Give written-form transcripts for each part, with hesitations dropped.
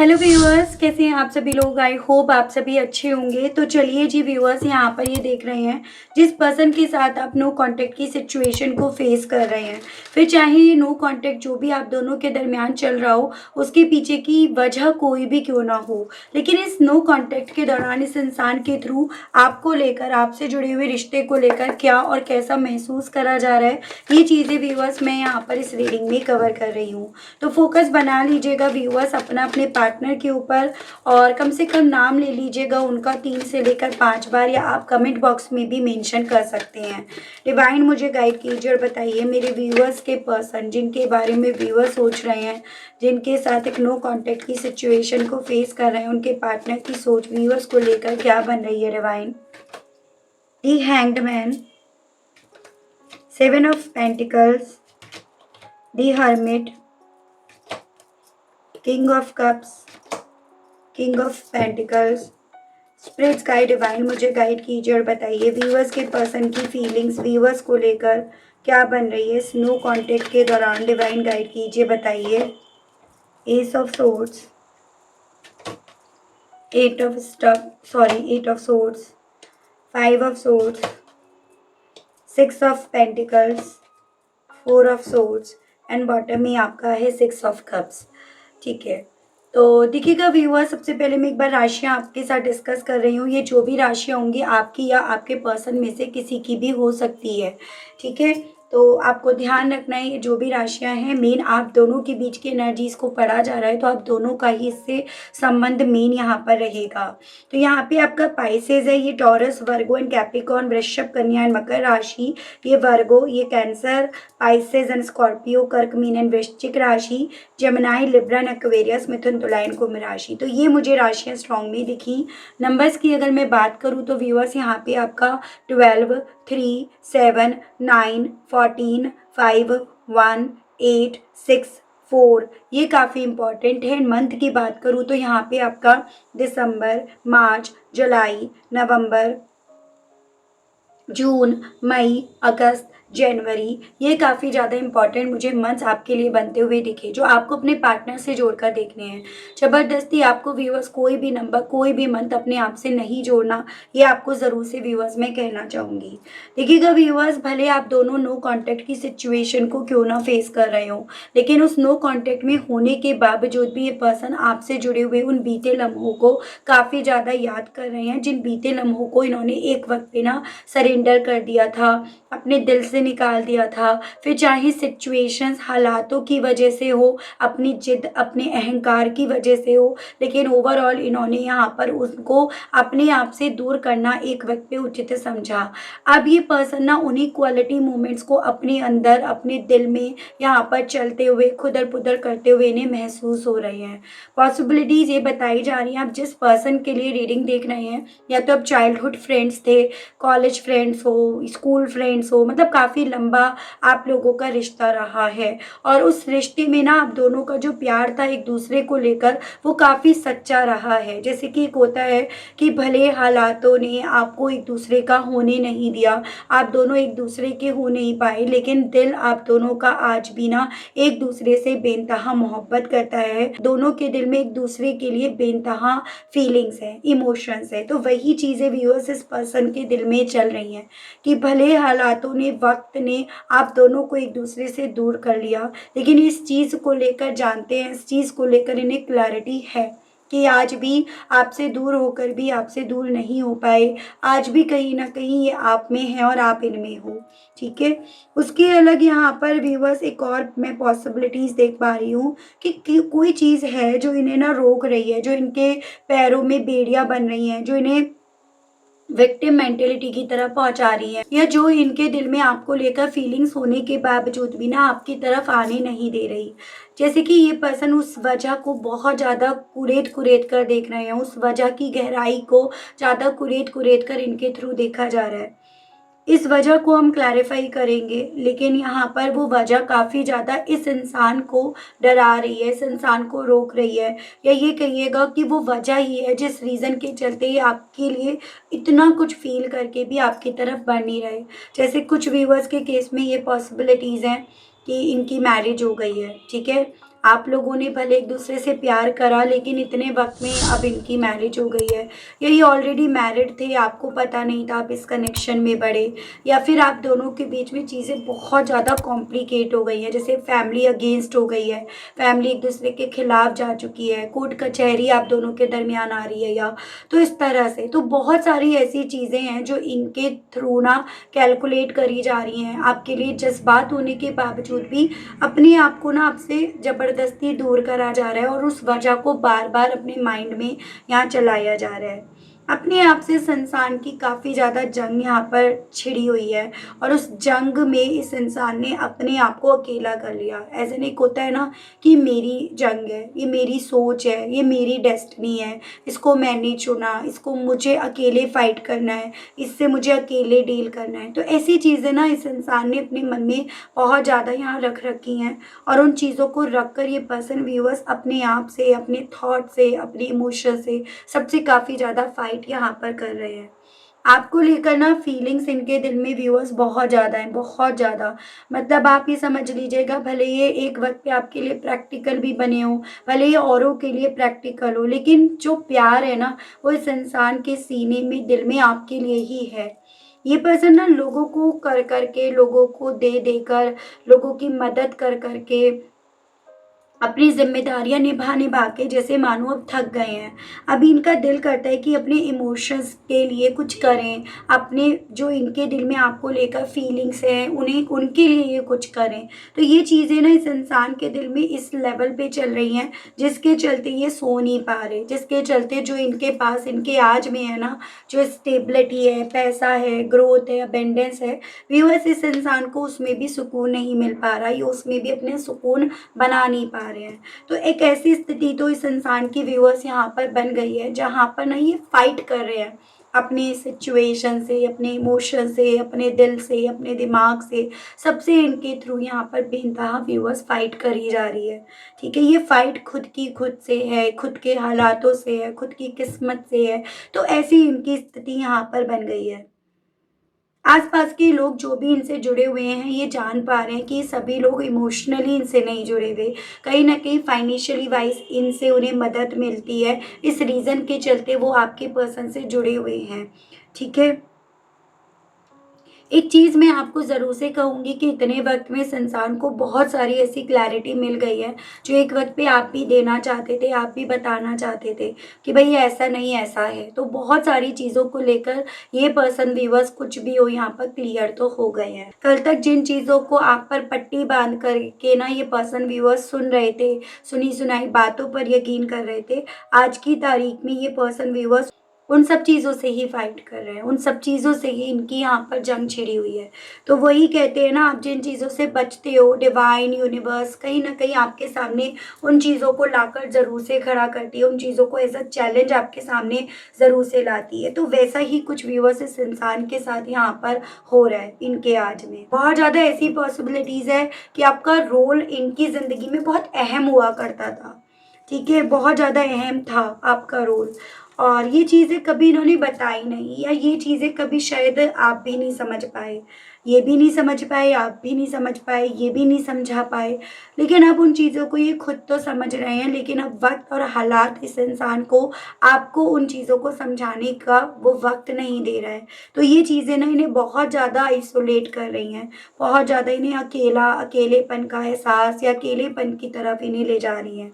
Hello viewers, कैसे हैं आप सभी लोग। आई होप आप सभी अच्छे होंगे। तो चलिए जी व्यूअर्स, यहाँ पर ये देख रहे हैं जिस पर्सन के साथ आप नो कांटेक्ट की सिचुएशन को फेस कर रहे हैं, फिर चाहे ये नो कांटेक्ट जो भी आप दोनों के दरमियान चल रहा हो उसके पीछे की वजह कोई भी क्यों ना हो, लेकिन इस नो कांटेक्ट के दौरान इस इंसान के थ्रू आपको लेकर, आपसे जुड़े हुए रिश्ते को लेकर क्या और कैसा महसूस करा जा रहा है, ये चीज़ें व्यूअर्स मैं यहाँ पर इस रीडिंग में कवर कर रही हूँ। तो फोकस बना लीजिएगा व्यूअर्स अपना अपने पार्टनर के ऊपर, और कम से कम नाम ले लीजिएगा उनका 3 से लेकर 5 बार, या आप कमेंट बॉक्स में भी मेंशन कर सकते हैं। डिवाइन मुझे गाइड कीजिए और बताइए मेरे व्यूअर्स के पर्सन जिनके बारे में व्यूअर्स सोच रहे हैं, जिनके साथ एक नो कांटेक्ट की सिचुएशन को फेस कर रहे हैं, उनके पार्टनर की सोच व्यूअर्स को लेकर क्या बन रही है। Divine the hanged man, 7 of pentacles, the hermit, king of cups, king of pentacles. Spirits guide divine मुझे गाइड कीजिए और बताइए व्यूअर्स के पर्सन की फीलिंग्स व्यूअर्स को लेकर क्या बन रही है इस नो कांटेक्ट के दौरान। डिवाइन गाइड कीजिए, बताइए। S of swords, 8 of swords, 5 of swords, 6 of pentacles, 4 of swords and bottom में आपका है 6 ऑफ कप्स। ठीक है, तो देखिएगा व्यूअर, सबसे पहले मैं एक बार राशियाँ आपके साथ डिस्कस कर रही हूँ। ये जो भी राशियाँ होंगी आपकी या आपके पर्सन में से किसी की भी हो सकती है। ठीक है, तो आपको ध्यान रखना है ये जो भी राशियाँ हैं मेन आप दोनों के बीच की एनर्जीज को पढ़ा जा रहा है, तो आप दोनों का ही इससे संबंध मेन यहाँ पर रहेगा। तो यहाँ पे आपका पाइसेस है, ये टॉरस, वर्गो एंड कैप्रिकॉर्न, वृषभ, कन्या एंड मकर राशि। ये वर्गो, ये कैंसर, पाइसेस एंड स्कॉर्पियो, कर्क, मीन एंड वृश्चिक राशि, जेमिनाई, लिब्रा एंड एक्वेरियस, मिथुन, तुला एंड कुंभ राशि। तो ये मुझे राशियाँ स्ट्रॉन्ग में दिखी। नंबर्स की अगर मैं बात करूँ तो व्यूअर्स यहाँ पे आपका 12, 3, 7, 9, 14, 5, 1, 8, 6, 4 ये काफ़ी इंपॉर्टेंट है। मंथ की बात करूँ तो यहाँ पे आपका दिसंबर, मार्च, जुलाई, नवंबर, जून, मई, अगस्त, जनवरी, ये काफ़ी ज़्यादा इंपॉर्टेंट मुझे मंथ्स आपके लिए बनते हुए दिखे जो आपको अपने पार्टनर से जोड़कर देखने हैं। ज़बरदस्ती आपको व्यूअर्स कोई भी नंबर, कोई भी मंथ अपने आप से नहीं जोड़ना, ये आपको ज़रूर से व्यूअर्स मैं कहना चाहूँगी। देखिएगा व्यूअर्स, भले आप दोनों नो कांटेक्ट की सिचुएशन को क्यों ना फेस कर रहे हो, लेकिन उस नो कांटेक्ट में होने के बावजूद भी ये पर्सन आपसे जुड़े हुए उन बीते लम्हों को काफ़ी ज़्यादा याद कर रहे हैं, जिन बीते लम्हों को इन्होंने एक वक्त पे ना सरेंडर कर दिया था, अपने दिल से निकाल दिया था। फिर चाहे सिचुएशंस हालातों की वजह से हो, अपनी जिद, अपने अहंकार की वजह से हो, लेकिन ओवरऑल इन्होंने यहाँ पर उसको अपने आप से दूर करना एक वक्त पे उचित समझा। अब ये पर्सन ना उन्हीं क्वालिटी मोमेंट्स को अपने अंदर, अपने दिल में यहाँ पर चलते हुए, खुदर पुदर करते हुए इन्हें महसूस हो रहे हैं। पॉसिबिलिटीज़ ये बताई जा रही हैं। आप जिस पर्सन के लिए रीडिंग देख रहे हैं, या तो अब चाइल्डहुड फ्रेंड्स थे, कॉलेज फ्रेंड्स हो, स्कूल फ्रेंड्स हो, मतलब काफ़ी लंबा आप लोगों का रिश्ता रहा है, और उस रिश्ते में ना आप दोनों का जो प्यार था एक दूसरे को लेकर वो काफ़ी सच्चा रहा है। जैसे कि एक होता है कि भले हालातों ने आपको एक दूसरे का होने नहीं दिया, आप दोनों एक दूसरे के हो नहीं पाए, लेकिन दिल आप दोनों का आज भी ना एक दूसरे से बेनतहा मोहब्बत करता है। दोनों के दिल में एक दूसरे के लिए बेनतहा फीलिंग्स है, इमोशंस है। तो वही चीज़ें व्यूअर्स इस पर्सन के दिल में चल रही हैं कि भले हालातों ने, वक्त ने आप दोनों को एक दूसरे से दूर कर लिया, लेकिन इस चीज़ को लेकर जानते हैं, इस चीज़ को लेकर इन्हें क्लैरिटी है कि आज भी आपसे दूर होकर भी आपसे दूर नहीं हो पाए। आज भी कहीं ना कहीं ये आप में है और आप इनमें हो। ठीक है, उसके अलग यहाँ पर व्यूअर्स एक और मैं पॉसिबिलिटीज़ देख पा रही हूँ कि कोई चीज़ है जो इन्हें ना रोक रही है, जो इनके पैरों में बेड़ियाँ बन रही हैं, जो इन्हें विक्टिम मेंटेलिटी की तरफ पहुंचा रही है, या जो इनके दिल में आपको लेकर फीलिंग्स होने के बावजूद भी ना आपकी तरफ आने नहीं दे रही। जैसे कि ये पर्सन उस वजह को बहुत ज़्यादा कुरेद कुरेद कर देख रहे हैं, उस वजह की गहराई को ज़्यादा कुरेद कुरेद कर इनके थ्रू देखा जा रहा है। इस वजह को हम क्लैरिफाई करेंगे, लेकिन यहाँ पर वो वजह काफ़ी ज़्यादा इस इंसान को डरा रही है, इस इंसान को रोक रही है, या ये कहिएगा कि वो वजह ही है जिस रीज़न के चलते ये आपके लिए इतना कुछ फील करके भी आपकी तरफ बढ़ नहीं रहे। जैसे कुछ व्यूअर्स के केस में ये पॉसिबिलिटीज़ हैं कि इनकी मैरिज हो गई है, ठीक है, आप लोगों ने भले एक दूसरे से प्यार करा, लेकिन इतने वक्त में अब इनकी मैरिज हो गई है, या ये ऑलरेडी मैरिड थे, आपको पता नहीं था, आप इस कनेक्शन में बढ़े, या फिर आप दोनों के बीच में चीज़ें बहुत ज़्यादा कॉम्प्लिकेट हो गई हैं, जैसे फैमिली अगेंस्ट हो गई है, फैमिली एक दूसरे के खिलाफ जा चुकी है, कोर्ट कचहरी आप दोनों के दरमियान आ रही है, या तो इस तरह से तो बहुत सारी ऐसी चीज़ें हैं जो इनके थ्रू ना कैलकुलेट करी जा रही हैं, आपके लिए जज्बात होने के बावजूद भी अपने आप को ना आपसे ज़बरदस्ती दूर करा जा रहा है, और उस वजह को बार बार अपने माइंड में यहाँ चलाया जा रहा है। अपने आप से इस इंसान की काफ़ी ज़्यादा जंग यहाँ पर छिड़ी हुई है, और उस जंग में इस इंसान ने अपने आप को अकेला कर लिया। ऐसे नहीं होता है ना कि मेरी जंग है, ये मेरी सोच है, ये मेरी डेस्टिनी है, इसको मैंने चुना, इसको मुझे अकेले फाइट करना है, इससे मुझे अकेले डील करना है। तो ऐसी चीज़ें ना इस इंसान ने अपने मन में बहुत ज़्यादा यहाँ रख रखी हैं, और उन चीज़ों को रख कर ये पर्सन व्यूअर्स अपने आप से, अपने थॉट से, अपने इमोशन से सबसे काफ़ी ज़्यादा फाइट यहाँ पर कर रहे हैं। आपको लेकर ना फीलिंग्स इनके दिल में व्यूअर्स बहुत ज़्यादा हैं, बहुत ज़्यादा। मतलब आप ये समझ लीजिएगा, भले ये एक वक्त पे आपके लिए प्रैक्टिकल भी बने हों, भले ये औरों के लिए प्रैक्टिकल हो, लेकिन जो प्यार है ना वो इस इंसान के सीने में, दिल में आपके लिए ही है। ये पर्सन ना लोगों को कर करके, लोगों को दे देकर, लोगों की मदद कर करके, अपनी ज़िम्मेदारियाँ निभा निभा के जैसे मानो अब थक गए हैं। अभी इनका दिल करता है कि अपने इमोशंस के लिए कुछ करें, अपने जो इनके दिल में आपको लेकर फीलिंग्स हैं, उन्हें उनके लिए ये कुछ करें। तो ये चीज़ें ना इस इंसान के दिल में इस लेवल पे चल रही हैं, जिसके चलते ये सो नहीं पा रहे, जिसके चलते जो इनके पास, इनके आज में है ना, जो स्टेबिलिटी है, पैसा है, ग्रोथ है, अबेंडेंस है, व्यूअर्स इस इंसान को उसमें भी सुकून नहीं मिल पा रहा, ये उसमें भी अपने सुकून बना नहीं पा रहे हैं। तो एक ऐसी स्थिति तो इस इंसान की व्यूअर्स यहाँ पर बन गई है, जहाँ पर ना ये फाइट कर रहे हैं अपनी सिचुएशन से, अपने इमोशन से, अपने दिल से, अपने दिमाग से, सबसे इनके थ्रू यहाँ पर बेइंतहा व्यूअर्स फाइट करी जा रही है। ठीक है, ये फाइट खुद की खुद से है, खुद के हालातों से है, खुद की किस्मत से है। तो ऐसी इनकी स्थिति यहाँ पर बन गई है। आस-पास के लोग जो भी इनसे जुड़े हुए हैं, ये जान पा रहे हैं कि सभी लोग इमोशनली इनसे नहीं जुड़े हुए। कहीं न कहीं फाइनेंशियली वाइज़ इनसे उन्हें मदद मिलती है। इस रीज़न के चलते वो आपके पर्सन से जुड़े हुए हैं। ठीक है? एक चीज़ मैं आपको ज़रूर से कहूँगी कि इतने वक़्त में इस इंसान को बहुत सारी ऐसी क्लैरिटी मिल गई है, जो एक वक़्त पे आप भी देना चाहते थे, आप भी बताना चाहते थे कि भई ऐसा नहीं, ऐसा है। तो बहुत सारी चीज़ों को लेकर ये पर्सन व्यूअर्स कुछ भी हो यहाँ पर क्लियर तो हो गए हैं। कल तक जिन चीज़ों को आँख पर पट्टी बाँध कर के ना ये पर्सन व्यूअर्स सुन रहे थे, सुनी-सुनाई बातों पर यकीन कर रहे थे, आज की तारीख में ये पर्सन व्यूअर्स उन सब चीज़ों से ही फाइट कर रहे हैं, उन सब चीज़ों से ही इनकी यहाँ पर जंग छिड़ी हुई है। तो वही कहते हैं ना, आप जिन चीज़ों से बचते हो, डिवाइन यूनिवर्स कहीं न कहीं आपके सामने उन चीज़ों को लाकर ज़रूर से खड़ा करती है, उन चीज़ों को एज़ अ चैलेंज आपके सामने ज़रूर से लाती है। तो वैसा ही कुछ व्यूअर्स इस इंसान के साथ यहाँ पर हो रहा है इनके आज में। बहुत ज़्यादा ऐसी पॉसिबिलिटीज़ है कि आपका रोल इनकी ज़िंदगी में बहुत अहम हुआ करता था। ठीक है, बहुत ज़्यादा अहम था आपका रोल, और ये चीज़ें कभी इन्होंने बताई नहीं, या ये चीज़ें कभी शायद आप भी नहीं समझ पाए। ये भी नहीं समझ पाए, आप भी नहीं समझ पाए, ये भी नहीं समझा पाए। लेकिन अब उन चीज़ों को ये खुद तो समझ रहे हैं, लेकिन अब वक़्त और हालात इस इंसान को, आपको उन चीज़ों को समझाने का वो वक़्त नहीं दे रहा है। तो ये चीज़ें ना इन्हें बहुत ज़्यादा आइसोलेट कर रही हैं, बहुत ज़्यादा इन्हें अकेलेपन का एहसास या अकेलेपन की तरफ इन्हें ले जा रही हैं।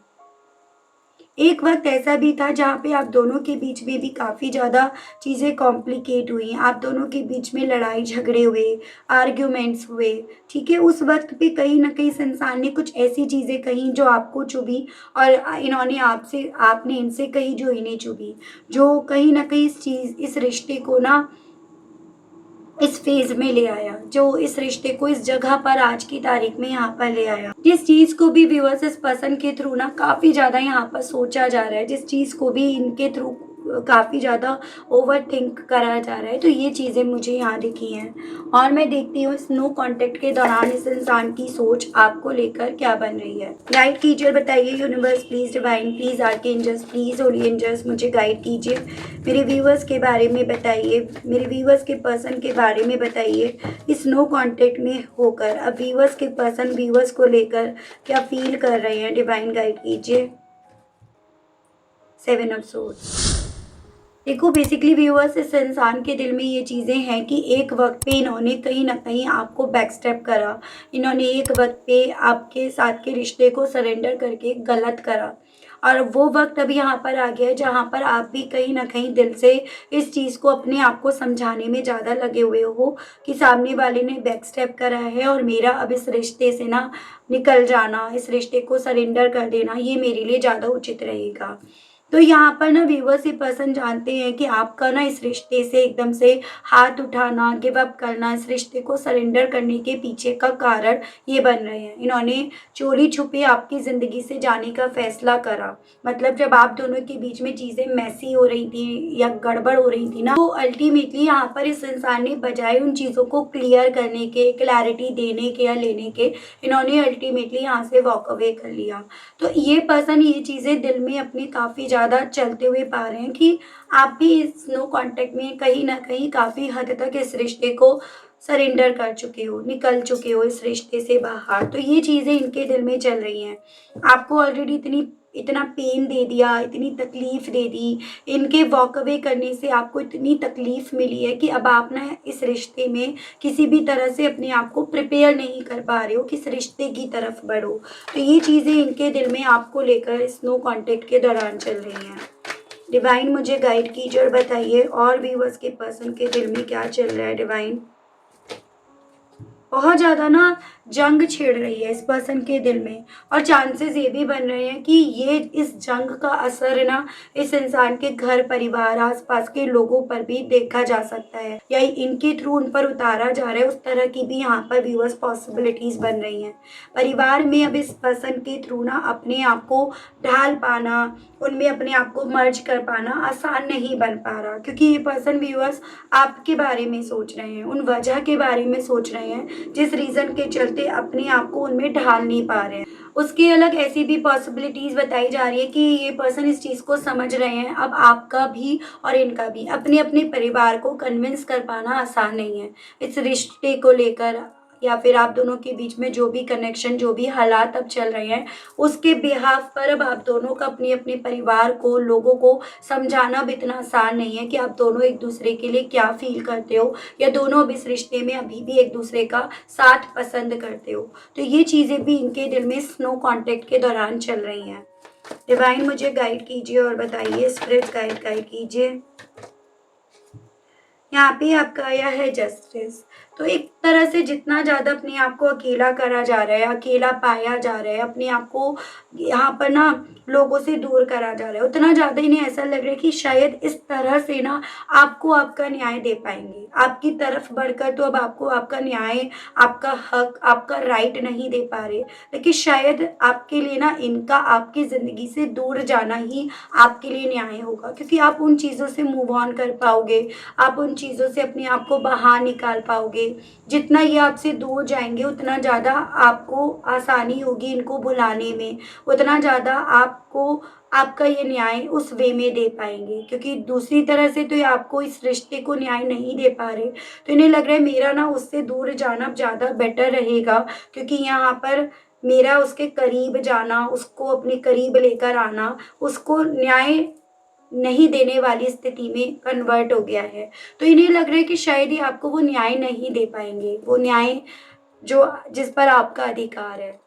एक वक़्त ऐसा भी था जहाँ पे आप दोनों के बीच में भी काफ़ी ज़्यादा चीज़ें कॉम्प्लिकेट हुई। आप दोनों के बीच में लड़ाई झगड़े हुए, आर्ग्यूमेंट्स हुए, ठीक है? उस वक़्त पे कहीं न कहीं इस इंसान ने कुछ ऐसी चीज़ें कहीं जो आपको चुभी, और इन्होंने आपने इनसे कही जो इन्हें चुभी। जो कहीं न कहीं इस रिश्ते को ना इस फ़ेज़ में ले आया, जो इस रिश्ते को इस जगह पर आज की तारीख में यहाँ पर ले आया। जिस चीज़ को भी व्यूअर्स इस पर्सन के थ्रू ना काफ़ी ज़्यादा यहाँ पर सोचा जा रहा है, जिस चीज़ को भी इनके थ्रू काफ़ी ज़्यादा ओवर थिंक करा जा रहा है। तो ये चीज़ें मुझे यहाँ दिखी हैं और मैं देखती हूँ इस नो कॉन्टैक्ट के दौरान इस इंसान की सोच आपको लेकर क्या बन रही है। गाइड कीजिए, बताइए universe please, divine please, archangels please, holy angels मुझे गाइड कीजिए। मेरे व्यूवर्स के बारे में बताइए, मेरे व्यूवर्स के पर्सन के बारे में बताइए। इस नो कॉन्टैक्ट में होकर अब व्यूवर्स के पर्सन व्यूवर्स को लेकर क्या फील कर रहे हैं, डिवाइन गाइड कीजिए। 7 ऑफ सोर्ड्स। देखो बेसिकली व्यूअर्स, इस इंसान के दिल में ये चीज़ें हैं कि एक वक्त पे इन्होंने कहीं ना कहीं आपको बैक स्टेप करा। इन्होंने एक वक्त पे आपके साथ के रिश्ते को सरेंडर करके गलत करा और वो वक्त अभी यहाँ पर आ गया है जहाँ पर आप भी कहीं ना कहीं दिल से इस चीज़ को अपने आप को समझाने में ज़्यादा लगे हुए हो कि सामने वाले ने बैक स्टेप करा है और मेरा अब इस रिश्ते से ना निकल जाना, इस रिश्ते को सरेंडर कर देना ये मेरे लिए ज़्यादा उचित रहेगा। तो यहाँ पर ना व्यूवर्स ये पर्सन जानते हैं कि आपका ना इस रिश्ते से एकदम से हाथ उठाना, गिव अप करना, इस रिश्ते को सरेंडर करने के पीछे का कारण ये बन रहे हैं। इन्होंने चोरी छुपे आपकी ज़िंदगी से जाने का फैसला करा। मतलब जब आप दोनों के बीच में चीज़ें मैसी हो रही थी या गड़बड़ हो रही थी ना, तो अल्टीमेटली यहाँ पर इस इंसान ने बजाय उन चीज़ों को क्लियर करने के, क्लैरिटी देने के या लेने के, इन्होंने अल्टीमेटली यहाँ से वॉक अवे कर लिया। तो ये पर्सन ये चीज़ें दिल में अपने काफ़ी ज़्यादा चलते हुए पा रहे हैं कि आप भी इस नो कॉन्टैक्ट में कहीं ना कहीं काफ़ी हद तक इस रिश्ते को सरेंडर कर चुके हो, निकल चुके हो इस रिश्ते से बाहर। तो ये चीज़ें इनके दिल में चल रही हैं। आपको ऑलरेडी इतना पेन दे दिया, इतनी तकलीफ़ दे दी, इनके वॉक अवे करने से आपको इतनी तकलीफ़ मिली है कि अब आप ना इस रिश्ते में किसी भी तरह से अपने आप को प्रिपेयर नहीं कर पा रहे हो कि इस रिश्ते की तरफ बढ़ो। तो ये चीज़ें इनके दिल में आपको लेकर इस नो कॉन्टैक्ट के दौरान चल रही हैं। डिवाइन मुझे गाइड कीजिए और बताइए और व्यूअर्स के पर्सन के दिल में क्या चल रहा है। डिवाइन बहुत ज़्यादा ना जंग छिड़ रही है इस पर्सन के दिल में और चांसेस ये भी बन रहे हैं कि ये इस जंग का असर ना इस इंसान के घर परिवार आसपास के लोगों पर भी देखा जा सकता है या इनके थ्रू उन पर उतारा जा रहा है। उस तरह की भी यहाँ पर व्यूअर्स पॉसिबिलिटीज़ बन रही हैं। परिवार में अब इस पर्सन के थ्रू ना अपने आप को ढाल पाना, उनमें अपने आप को मर्ज कर पाना आसान नहीं बन पा रहा क्योंकि ये पर्सन व्यूअर्स आपके बारे में सोच रहे हैं, उन वजह के बारे में सोच रहे हैं जिस रीज़न के चलते अपने आप को उनमें ढाल नहीं पा रहे हैं। उसके अलग ऐसी भी पॉसिबिलिटीज़ बताई जा रही है कि ये पर्सन इस चीज़ को समझ रहे हैं अब आपका भी और इनका भी अपने अपने परिवार को कन्विंस कर पाना आसान नहीं है इस रिश्ते को लेकर या फिर आप दोनों के बीच में जो भी कनेक्शन, जो भी हालात अब चल रहे हैं उसके बिहाफ पर अब आप दोनों का अपने अपने परिवार को, लोगों को समझाना भी इतना आसान नहीं है कि आप दोनों एक दूसरे के लिए क्या फील करते हो या दोनों अब इस रिश्ते में अभी भी एक दूसरे का साथ पसंद करते हो। तो ये चीज़ें भी इनके दिल में स्नो कॉन्टैक्ट के दौरान चल रही हैं। डिवाइन मुझे गाइड कीजिए और बताइए, स्पिरिट गाइड कीजिए। यहाँ पे आपका आया है जस्टिस। तो एक तरह से जितना ज़्यादा अपने आप को अकेला करा जा रहा है, अकेला पाया जा रहा है, अपने आप को यहाँ पर ना लोगों से दूर करा जा रहा है, उतना ज़्यादा इन्हें ऐसा लग रहा है कि शायद इस तरह से ना आपको आपका न्याय दे पाएंगे। आपकी तरफ बढ़कर तो अब आपको आपका न्याय, आपका हक, आपका राइट नहीं दे पा रहे, लेकिन शायद आपके लिए ना इनका आपकी ज़िंदगी से दूर जाना ही आपके लिए न्याय होगा क्योंकि आप उन चीज़ों से मूव ऑन कर पाओगे, आप उन चीज़ों से अपने आप को बाहर निकाल पाओगे। जितना ये आपसे दूर जाएंगे उतना ज़्यादा आपको आसानी होगी इनको भुलाने में, उतना ज़्यादा आपको आपका ये न्याय उस वे में दे पाएंगे क्योंकि दूसरी तरह से तो ये आपको इस रिश्ते को न्याय नहीं दे पा रहे। तो इन्हें लग रहा है मेरा ना उससे दूर जाना ज़्यादा बेटर रहेगा क्योंकि यहाँ पर मेरा उसके करीब जाना, उसको अपने करीब लेकर आना, उसको न्याय नहीं देने वाली स्थिति में कन्वर्ट हो गया है। तो इन्हें लग रहा है कि शायद ही आपको वो न्याय नहीं दे पाएंगे, वो न्याय जो जिस पर आपका अधिकार है।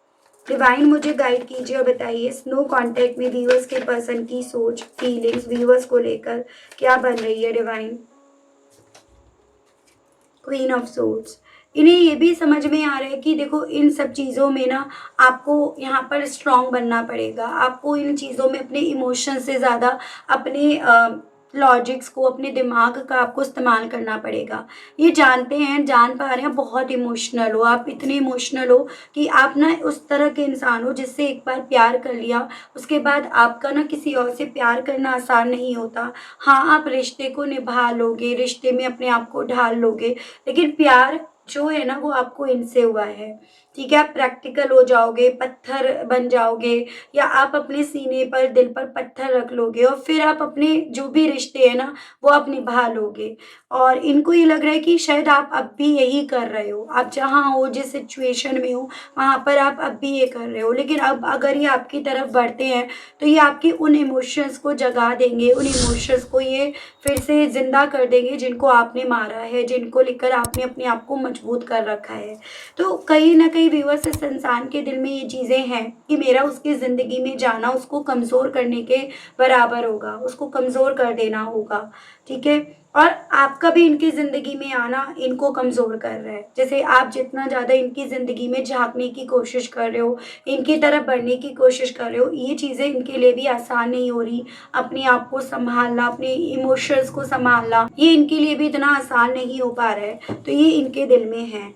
डिवाइन मुझे गाइड कीजिए और बताइए स्नो कॉन्टैक्ट में व्यूअर्स के पर्सन की सोच, फीलिंग्स व्यूअर्स को लेकर क्या बन रही है। Divine queen of swords. इन्हें ये भी समझ में आ रहा है कि देखो इन सब चीज़ों में ना आपको यहाँ पर स्ट्रांग बनना पड़ेगा। आपको इन चीज़ों में अपने इमोशन से ज़्यादा अपने लॉजिक्स को, अपने दिमाग का आपको इस्तेमाल करना पड़ेगा। ये जानते हैं, जान पा रहे हैं, बहुत इमोशनल हो आप, इतने इमोशनल हो कि आप ना उस तरह के इंसान हो जिससे एक बार प्यार कर लिया, उसके बाद आपका ना किसी और से प्यार करना आसान नहीं होता। हाँ, आप रिश्ते को निभा लोगे, रिश्ते में अपने आप को ढाल लोगे, लेकिन प्यार जो है ना वो आपको इनसे हुआ है। ठीक है, आप प्रैक्टिकल हो जाओगे, पत्थर बन जाओगे, या आप अपने सीने पर, दिल पर पत्थर रख लोगे और फिर आप अपने जो भी रिश्ते हैं ना वो आप निभा लोगे। और इनको ये लग रहा है कि शायद आप अब भी यही कर रहे हो, आप जहाँ हो, जिस सिचुएशन में हो वहाँ पर आप अब भी ये कर रहे हो, लेकिन अब अगर ये आपकी तरफ बढ़ते हैं तो ये आपके उन इमोशंस को जगा देंगे, उन इमोशंस को ये फिर से ज़िंदा कर देंगे जिनको आपने मारा है, जिनको लेकर आपने अपने आप को मजबूत कर रखा है। तो कहीं न कहीं व्यूअर्स, इस इंसान के दिल में ये चीज़ें हैं कि मेरा उसकी ज़िंदगी में जाना उसको कमज़ोर करने के बराबर होगा, उसको कमज़ोर कर देना होगा, ठीक है? और आपका भी इनकी ज़िंदगी में आना इनको कमज़ोर कर रहा है। जैसे आप जितना ज़्यादा इनकी ज़िंदगी में झाँकने की कोशिश कर रहे हो, इनकी तरफ बढ़ने की कोशिश कर रहे हो, ये चीज़ें इनके लिए भी आसान नहीं हो रही। अपने आप को सँभालना, अपने इमोशंस को सँभालना, ये इनके लिए भी इतना आसान नहीं हो पा रहा है, तो ये इनके दिल में है।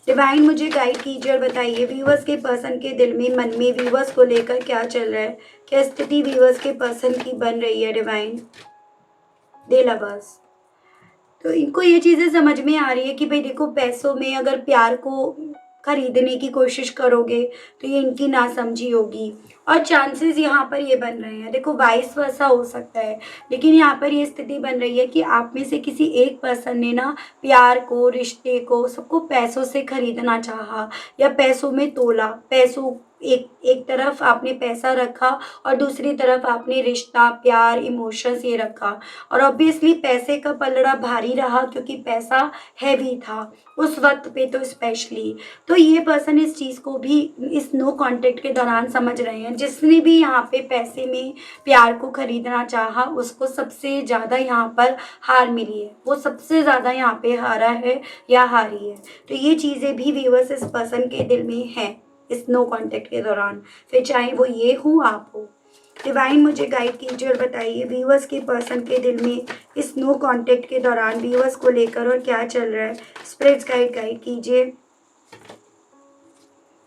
डिवाइन मुझे गाइड कीजिए और बताइए व्यूअर्स के पर्सन के दिल में, मन में व्यूअर्स को लेकर क्या चल रहा है? क्या स्थिति व्यूअर्स के पर्सन की बन रही है डिवाइन? दे लवर्स। तो इनको ये चीज़ें समझ में आ रही है कि भई देखो, पैसों में अगर प्यार को खरीदने की कोशिश करोगे तो ये इनकी नासमझी होगी, और चांसेस यहाँ पर ये बन रहे हैं, देखो वाइस वर्सा हो सकता है, लेकिन यहाँ पर ये स्थिति बन रही है कि आप में से किसी एक पर्सन ने ना प्यार को, रिश्ते को, सबको पैसों से खरीदना चाहा या पैसों में तोला। पैसों, एक एक तरफ आपने पैसा रखा और दूसरी तरफ आपने रिश्ता, प्यार, इमोशंस ये रखा, और ऑब्वियसली पैसे का पलड़ा भारी रहा क्योंकि पैसा हैवी था उस वक्त पे तो स्पेशली। तो ये पर्सन इस चीज़ को भी इस नो कॉन्टेक्ट के दौरान समझ रहे हैं। जिसने भी यहाँ पे पैसे में प्यार को खरीदना चाहा उसको सबसे ज़्यादा यहाँ पर हार मिली है, वो सबसे ज़्यादा यहाँ पे हारा है या हारी है। तो ये चीज़ें भी व्यूअर्स इस पर्सन के दिल में हैं इस नो कॉन्टेक्ट के दौरान, फिर चाहे वो ये हो, आप हो। डिवाइन मुझे गाइड कीजिए और बताइए व्यूअर्स के पर्सन के दिल में इस नो कॉन्टेक्ट के दौरान व्यूअर्स को लेकर और क्या चल रहा है? स्पिरिट्स गाइड कीजिए।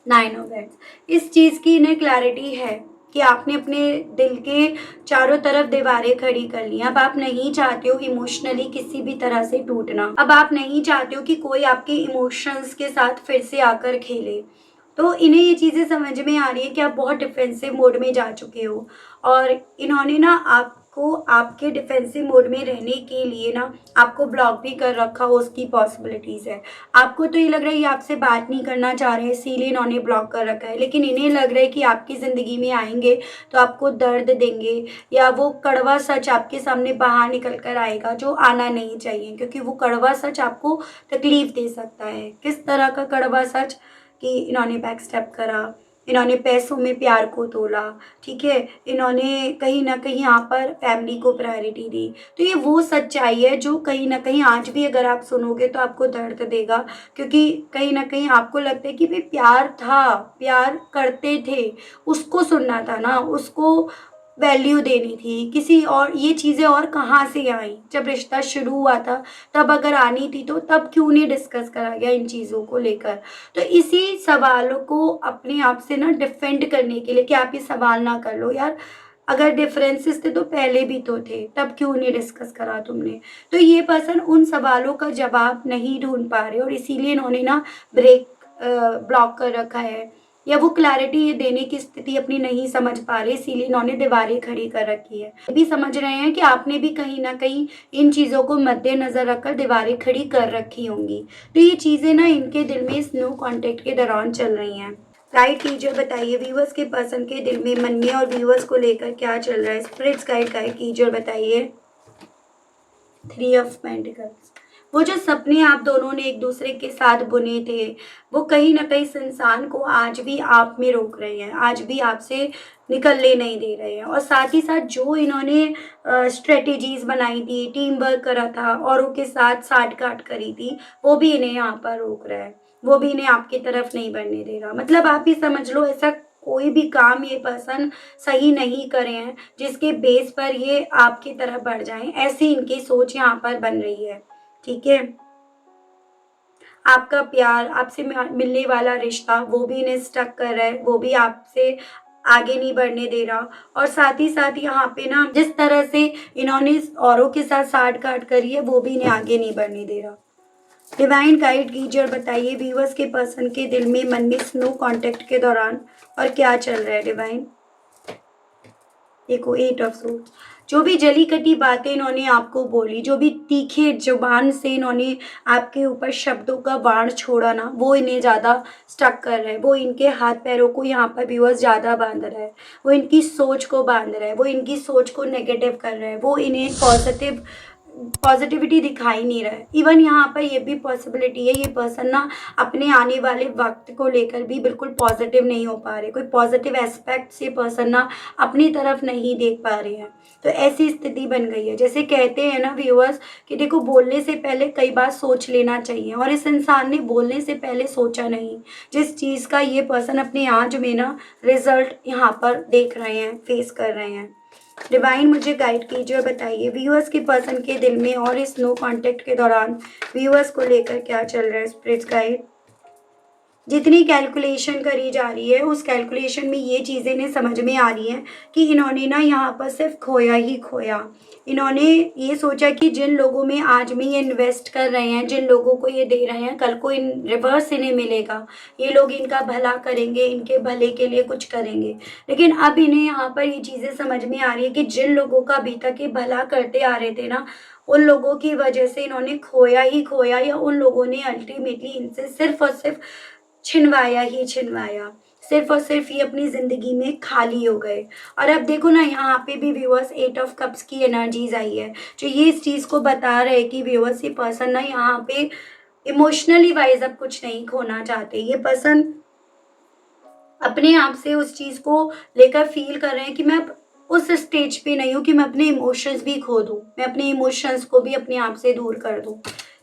9 ऑफ वैंड्स। इस चीज़ की इन्हें क्लैरिटी है कि आपने अपने दिल के चारों तरफ दीवारें खड़ी कर ली। अब आप नहीं चाहते हो इमोशनली किसी भी तरह से टूटना। अब आप नहीं चाहते हो कि कोई आपके इमोशंस के साथ फिर से आकर खेले। तो इन्हें ये चीज़ें समझ में आ रही है कि आप बहुत डिफेंसिव मोड में जा चुके हो, और इन्होंने ना आपको आपके डिफेंसिव मोड में रहने के लिए ना आपको ब्लॉक भी कर रखा हो, उसकी पॉसिबिलिटीज़ है। आपको तो ये लग रहा है ये आपसे बात नहीं करना चाह रहे हैं, इसीलिए इन्होंने ब्लॉक कर रखा है, लेकिन इन्हें लग रहा है कि आपकी ज़िंदगी में आएंगे तो आपको दर्द देंगे, या वो कड़वा सच आपके सामने बाहर निकल कर आएगा जो आना नहीं चाहिए, क्योंकि वो कड़वा सच आपको तकलीफ दे सकता है। किस तरह का कड़वा सच? कि इन्होंने बैक स्टेप करा, इन्होंने पैसों में प्यार को तोला, ठीक है, इन्होंने कहीं ना कहीं यहाँ पर फैमिली को प्रायोरिटी दी। तो ये वो सच्चाई है जो कहीं ना कहीं आज भी अगर आप सुनोगे तो आपको दर्द देगा, क्योंकि कहीं ना कहीं आपको लगता है कि भाई प्यार था, प्यार करते थे, उसको सुनना था ना, उसको वैल्यू देनी थी, किसी और ये चीज़ें और कहाँ से आई? जब रिश्ता शुरू हुआ था तब अगर आनी थी तो तब क्यों नहीं डिस्कस करा गया इन चीज़ों को लेकर? तो इसी सवालों को अपने आप से ना डिफेंड करने के लिए कि आप ये सवाल ना कर लो यार, अगर डिफरेंसेस थे तो पहले भी तो थे, तब क्यों नहीं डिस्कस करा तुमने? तो ये पर्सन उन सवालों का जवाब नहीं ढूंढ पा रहे और इसीलिए इन्होंने ना ब्रेक ब्लॉक कर रखा है, या वो क्लैरिटी ये देने की स्थिति अपनी नहीं समझ पा रहे, इसीलिए इन्होंने दीवारें खड़ी कर रखी है। ये भी समझ रहे हैं कि आपने भी कहीं ना कहीं इन चीज़ों को मद्देनजर रखकर दीवारें खड़ी कर रखी होंगी। तो ये चीज़ें ना इनके दिल में इस नो कॉन्टेक्ट के दौरान चल रही हैं। गाइड कीजिए, बताइए व्यूवर्स के पर्सन के दिल में, मन में और व्यूवर्स को लेकर क्या चल रहा है? स्पिरिट्स गाइड कीजिए और बताइए। 3 ऑफ पेंटिकल्स। वो जो सपने आप दोनों ने एक दूसरे के साथ बुने थे, वो कहीं ना कहीं इस इंसान को आज भी आप में रोक रहे हैं, आज भी आपसे निकलने नहीं दे रहे हैं, और साथ ही साथ जो इन्होंने स्ट्रेटेजीज बनाई थी, टीम वर्क करा था, औरों के साथ साठ गांठ करी थी, वो भी इन्हें यहाँ पर रोक रहा है, वो भी इन्हें आपकी तरफ नहीं बढ़ने दे रहा। मतलब आप ही समझ लो, ऐसा कोई भी काम ये पर्सन सही नहीं करे हैं जिसके बेस पर ये आपकी तरफ बढ़ जाएं, ऐसी इनकी सोच यहाँ पर बन रही है। ठीक है, आपका प्यार, आपसे मिलने वाला रिश्ता वो भी इन्हें स्टक कर रहा है, वो भी आपसे आगे नहीं बढ़ने दे रहा। और साथ ही साथ यहाँ पे ना जिस तरह से इन्होंने औरों के साथ साठ गांठ करी है वो भी इन्हें आगे नहीं बढ़ने दे रहा। डिवाइन गाइड कीजिए और बताइए व्यूअर्स के पर्सन के दिल में, मन में स्नो कांटेक्ट के दौरान और क्या चल रहा है। डिवाइन देखो 8 ऑफ सोर्ड्स, जो भी जली कटी बातें इन्होंने आपको बोली, जो भी तीखे जुबान से इन्होंने आपके ऊपर शब्दों का बाण छोड़ा ना, वो इन्हें ज़्यादा स्टक कर रहा है, वो इनके हाथ पैरों को यहाँ पर व्यूअर्स ज़्यादा बांध रहा है, वो इनकी सोच को बांध रहा है, वो इनकी सोच को नेगेटिव कर रहा है, वो इन्हें पॉजिटिविटी दिखाई नहीं रहा है। इवन यहाँ पर ये भी पॉसिबिलिटी है, ये पर्सन ना अपने आने वाले वक्त को लेकर भी बिल्कुल पॉजिटिव नहीं हो पा रहे, कोई पॉजिटिव एस्पेक्ट से पर्सन ना अपनी तरफ नहीं देख पा रहे हैं। तो ऐसी स्थिति बन गई है। जैसे कहते हैं ना व्यूअर्स कि देखो बोलने से पहले कई बार सोच लेना चाहिए, और इस इंसान ने बोलने से पहले सोचा नहीं, जिस चीज़ का ये पर्सन अपने आज में ना रिजल्ट यहाँ पर देख रहे हैं, फेस कर रहे हैं। डिवाइन मुझे गाइड कीजिए और बताइए व्यूअर्स के पर्सन के दिल में और इस नो कांटेक्ट के दौरान व्यूअर्स को लेकर क्या चल रहा है। स्पिरिट्स गाइड, जितनी कैलकुलेशन करी जा रही है उस कैलकुलेशन में ये चीज़ें इन्हें समझ में आ रही हैं कि इन्होंने ना यहाँ पर सिर्फ खोया ही खोया। इन्होंने ये सोचा कि जिन लोगों में आज में ये इन्वेस्ट कर रहे हैं, जिन लोगों को ये दे रहे हैं, कल को इन रिवर्स इन्हें मिलेगा, ये लोग इनका भला करेंगे, इनके भले के लिए कुछ करेंगे। लेकिन अब इन्हें यहाँ पर ये चीज़ें समझ में आ रही है कि जिन लोगों का अभी तक ये भला करते आ रहे थे ना, उन लोगों की वजह से इन्होंने खोया ही खोया, या उन लोगों ने अल्टीमेटली इनसे सिर्फ और सिर्फ छिनवाया ही छिनवाया, सिर्फ और सिर्फ ये अपनी ज़िंदगी में खाली हो गए। और अब देखो ना यहाँ पे भी व्यूअर्स 8 ऑफ कप्स की एनर्जीज आई है, जो ये इस चीज़ को बता रहे हैं कि व्यूअर्स ये पर्सन ना यहाँ पे इमोशनली वाइज अब कुछ नहीं खोना चाहते। ये पर्सन अपने आप से उस चीज़ को लेकर फील कर रहे हैं कि मैं अब उस स्टेज पे नहीं हूँ कि मैं अपने इमोशंस भी खो दूँ, मैं अपने इमोशंस को भी अपने आप से दूर कर दूँ।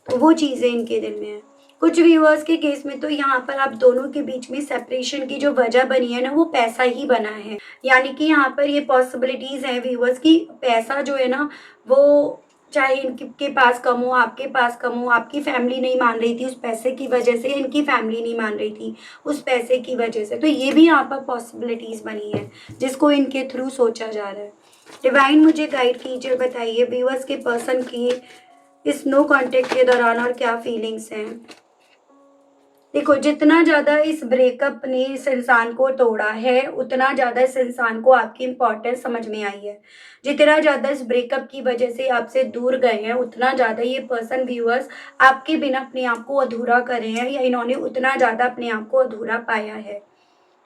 तो वो चीज़ें इनके दिल में है। कुछ व्यूअर्स के केस में तो यहाँ पर आप दोनों के बीच में सेपरेशन की जो वजह बनी है ना, वो पैसा ही बना है। यानी कि यहाँ पर ये पॉसिबिलिटीज़ हैं व्यूअर्स की, पैसा जो है ना वो चाहे इनके पास कम हो, आपके पास कम हो, आपकी फैमिली नहीं मान रही थी उस पैसे की वजह से, इनकी फैमिली नहीं मान रही थी उस पैसे की वजह से, तो ये भी यहाँ पर पॉसिबिलिटीज़ बनी है जिसको इनके थ्रू सोचा जा रहा है। डिवाइन मुझे गाइड कीजिए, बताइए व्यूअर्स के पर्सन की इस नो कॉन्टेक्ट के दौरान और क्या फीलिंग्स हैं। देखो जितना ज़्यादा इस ब्रेकअप ने इस इंसान को तोड़ा है, उतना ज़्यादा इस इंसान को आपकी इम्पोर्टेंस समझ में आई है। जितना ज़्यादा इस ब्रेकअप की वजह से आपसे दूर गए हैं, उतना ज़्यादा ये पर्सन व्यूअर्स आपके बिना अपने आप को अधूरा कर रहे हैं, या इन्होंने उतना ज़्यादा अपने आप को अधूरा पाया है।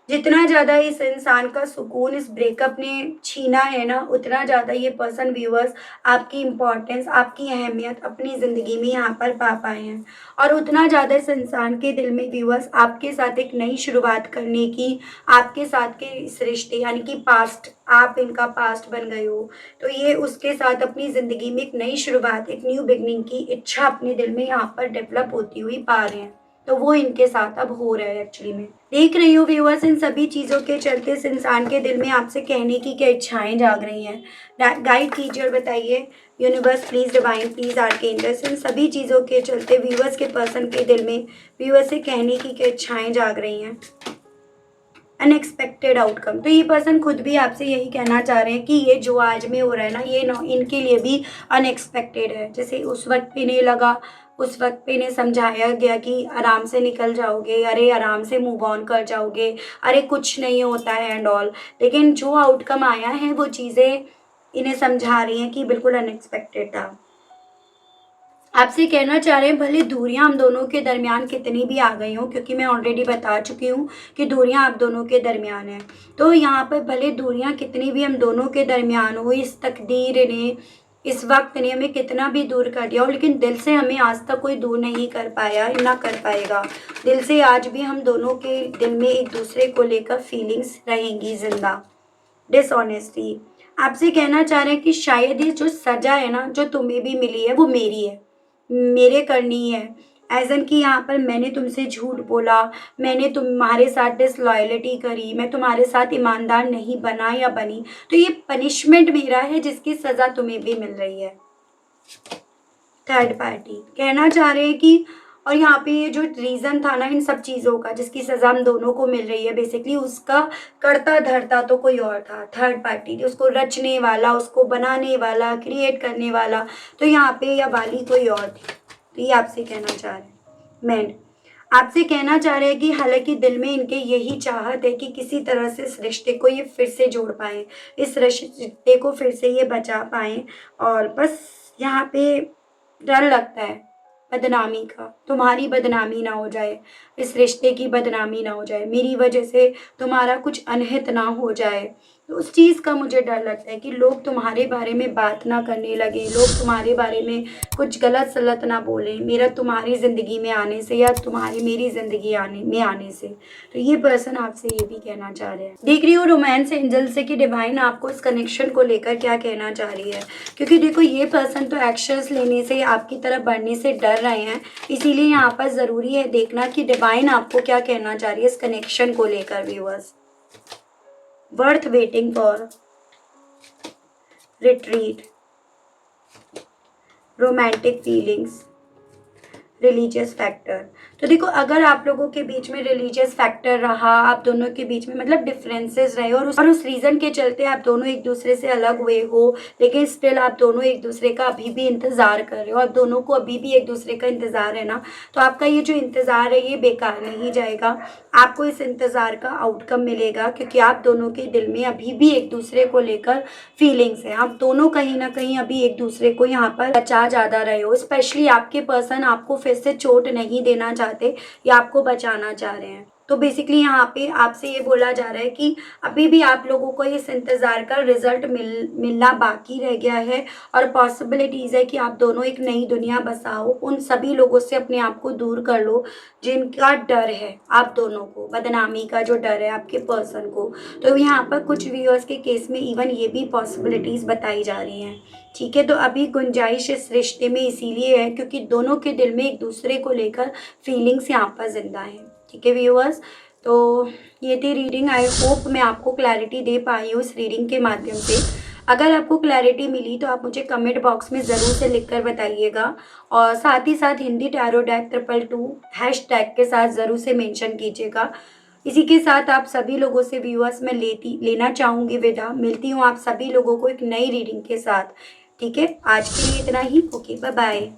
जितना ज़्यादा इस इंसान का सुकून इस ब्रेकअप ने छीना है ना, उतना ज़्यादा ये पर्सन व्यूअर्स आपकी इम्पोर्टेंस, आपकी अहमियत अपनी ज़िंदगी में यहाँ पर पा पाए हैं। और उतना ज़्यादा इस इंसान के दिल में व्यूअर्स आपके साथ एक नई शुरुआत करने की, आपके साथ के इस रिश्ते यानी कि पास्ट, आप इनका पास्ट बन गए हो, तो ये उसके साथ अपनी ज़िंदगी में एक नई शुरुआत, एक न्यू बिगनिंग की इच्छा अपने दिल में यहाँ पर डेवलप होती हुई पा रहे हैं। तो वो इनके साथ अब हो रहा है एक्चुअली में। देख रही हूँ व्यूअर्स, इन सभी चीज़ों के चलते इस इंसान के दिल में आपसे कहने की क्या इच्छाएं जाग रही हैं। गाइड कीजिए और बताइए universe please, divine please, archangels, इन सभी चीज़ों के चलते व्यूअर्स के पर्सन के दिल में व्यूअर्स से कहने की क्या इच्छाएं जाग रही हैं। अनएक्सपेक्टेड आउटकम, तो ये पर्सन खुद भी आपसे यही कहना चाह रहे हैं कि ये जो आज में हो रहा है ना, ये इनके लिए भी अनएक्सपेक्टेड है। जैसे उस वक्त इन्हें लगा, उस वक्त पे इन्हें समझाया गया कि आराम से निकल जाओगे, अरे आराम से मूव ऑन कर जाओगे, अरे कुछ नहीं होता है एंड ऑल, लेकिन जो आउटकम आया है वो चीज़ें इन्हें समझा रही हैं कि बिल्कुल अनएक्सपेक्टेड था। आपसे कहना चाह रहे हैं भले दूरियां हम दोनों के दरमियान कितनी भी आ गई हों, क्योंकि मैं ऑलरेडी बता चुकी हूँ कि दूरियां आप दोनों के दरमियान हैं, तो यहाँ पर भले दूरियां कितनी भी हम दोनों के दरमियान हो, इस तकदीर ने, इस वक्त ने हमें कितना भी दूर कर दिया हो, लेकिन दिल से हमें आज तक कोई दूर नहीं कर पाया, ना कर पाएगा। दिल से आज भी हम दोनों के दिल में एक दूसरे को लेकर फीलिंग्स रहेंगी जिंदा। डिसऑनेस्टी, आपसे कहना चाह रहे हैं कि शायद ये जो सज़ा है ना, जो तुम्हें भी मिली है, वो मेरी है, मेरे करनी है। एज़ एन कि यहाँ पर मैंने तुमसे झूठ बोला, मैंने तुम्हारे साथ डिसलॉयल्टी करी, मैं तुम्हारे साथ ईमानदार नहीं बना या बनी, तो ये पनिशमेंट मेरा है जिसकी सज़ा तुम्हें भी मिल रही है। थर्ड पार्टी कहना चाह रहे हैं कि, और यहाँ पे ये जो रीज़न था ना इन सब चीज़ों का जिसकी सज़ा हम दोनों को मिल रही है, बेसिकली उसका कर्ता धर्ता तो कोई और था, थर्ड पार्टी, उसको रचने वाला, उसको बनाने वाला, क्रिएट करने वाला, तो यहाँ पे या वाली कोई और थी। तो ये आपसे कहना चाह रहे हैं मैन, आपसे कहना चाह रहे हैं कि हालांकि दिल में इनके यही चाहत है कि किसी तरह से इस रिश्ते को ये फिर से जोड़ पाएँ, इस रिश्ते को फिर से ये बचा पाएँ, और बस यहाँ पे डर लगता है बदनामी का, तुम्हारी बदनामी ना हो जाए, इस रिश्ते की बदनामी ना हो जाए, मेरी वजह से तुम्हारा कुछ अनहित ना हो जाए। तो उस चीज़ का मुझे डर लगता है कि लोग तुम्हारे बारे में बात ना करने लगे, लोग तुम्हारे बारे में कुछ गलत सलत ना बोलें मेरा तुम्हारी ज़िंदगी में आने से या तुम्हारी मेरी ज़िंदगी आने से। तो ये पर्सन आपसे ये भी कहना चाह रहे हैं। देख रही हूँ रोमांस एंजल से कि डिवाइन आपको इस कनेक्शन को लेकर क्या कहना चाह रही है, क्योंकि देखो ये पर्सन तो एक्शंस लेने से, आपकी तरफ बढ़ने से डर रहे हैं, इसीलिए यहाँ पर ज़रूरी है देखना कि डिवाइन आपको क्या कहना चाह रही है इस कनेक्शन को लेकर। Viewers, worth waiting for, retreat, romantic feelings, religious factor. तो देखो अगर आप लोगों के बीच में रिलीजियस फैक्टर रहा, आप दोनों के बीच में मतलब डिफरेंसेस रहे और उस रीज़न के चलते आप दोनों एक दूसरे से अलग हुए हो, लेकिन स्टिल आप दोनों एक दूसरे का अभी भी इंतज़ार कर रहे हो, आप दोनों को अभी भी एक दूसरे का इंतज़ार है ना, तो आपका ये जो इंतज़ार है ये बेकार नहीं जाएगा, आपको इस इंतज़ार का आउटकम मिलेगा, क्योंकि आप दोनों के दिल में अभी भी एक दूसरे को लेकर फीलिंग्स हैं, आप दोनों कहीं ना कहीं अभी एक दूसरे को यहाँ पर बचा ज़्यादा रहे हो। स्पेशली आपके पर्सन आपको फिर से चोट नहीं देना चाहते या आपको बचाना चाह रहे हैं। तो बेसिकली यहाँ पे आपसे ये बोला जा रहा है कि अभी भी आप लोगों को इस इंतज़ार का रिजल्ट मिलना बाकी रह गया है, और पॉसिबिलिटीज़ है कि आप दोनों एक नई दुनिया बसाओ, उन सभी लोगों से अपने आप को दूर कर लो जिनका डर है, आप दोनों को बदनामी का जो डर है आपके पर्सन को। तो यहाँ पर कुछ व्यूअर्स के केस में इवन ये भी पॉसिबिलिटीज़ बताई जा रही हैं। ठीक है, तो अभी गुंजाइश इस रिश्ते में इसीलिए है क्योंकि दोनों के दिल में एक दूसरे को लेकर फीलिंग्स यहाँ पर जिंदा है। ठीक है व्यूअर्स, तो ये थी रीडिंग। आई होप मैं आपको क्लैरिटी दे पाई हूँ इस रीडिंग के माध्यम से। अगर आपको क्लैरिटी मिली तो आप मुझे कमेंट बॉक्स में ज़रूर से लिखकर बताइएगा, और साथ ही साथ हिंदी टैरो डेक 222 हैशटैग के साथ ज़रूर से मेंशन कीजिएगा। इसी के साथ आप सभी लोगों से व्यूअर्स मैं लेना चाहूँगी विदा। मिलती हूँ आप सभी लोगों को एक नई रीडिंग के साथ। ठीक है, आज के लिए इतना ही। Okay, bye bye.